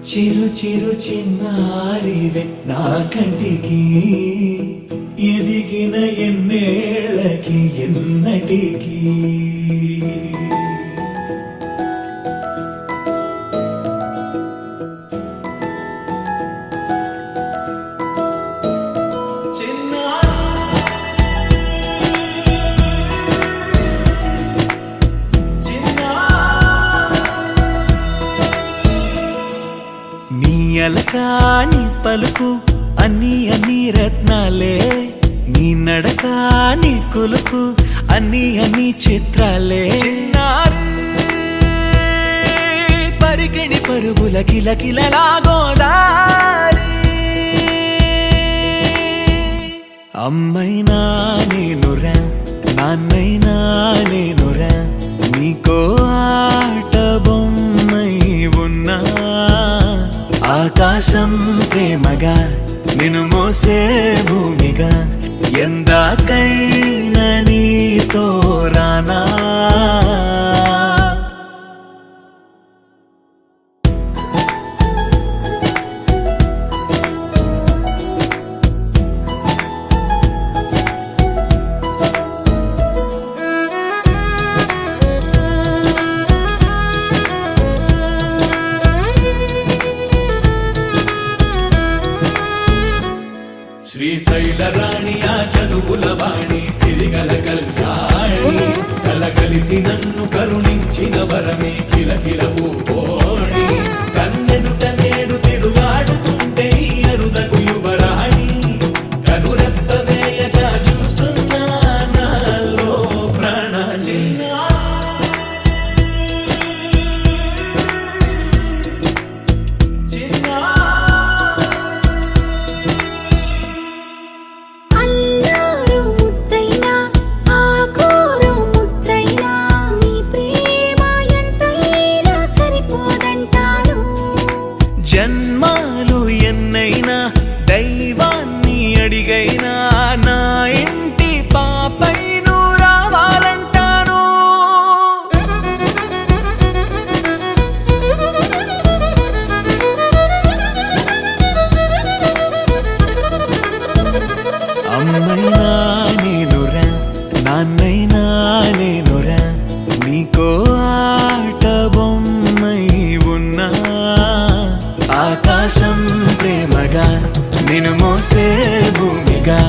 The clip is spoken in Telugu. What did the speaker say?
చిరు చిరు చిన్నారివే నా కంటికి ఎదిగిన ఎన్నేళ్ళకి ఎన్నటికి అలకాని పలుకు అన్ని అన్ని రత్నాలే నీ నడకాని కులుకు అన్ని అన్ని చిత్రాలే చిన్నారు పరికిణి పరుగుల కిలకిలలా గోదారి అమ్మైనా నేనురా నాన్నైనా నేనురా నీకో ఆట బొమ్మై ఉన్నా ఆకాశం ప్రేమగా నిన్ను మోసే భూమిగా ఎందాకైనా నీతో రానా శ్రీశైల రాణి ఆ చదువుల వాణి సిరిగల కళ్యాణి కలగలిసి నన్ను కరుణించిన వరమే కిలకిల పూకోణి కన్నెదుట నేడు తిరుగాడుతుంటే అరుదకు యువరాణి కనురెప్ప వేయక చూస్తున్నా నాలో ప్రాణ జన్మాలు ఎన్నైనా దైవాన్ని అడిగైనా నా ఇంటి పాపై నువ్వు రావాలంటాను అమ్మైనా నేనురా నాన్నైనా నేనురా నీకో ఆట బొమ్మై ఉన్నా ఆకాశం ప్రేమగా నిన్ను మోసే భూమిగా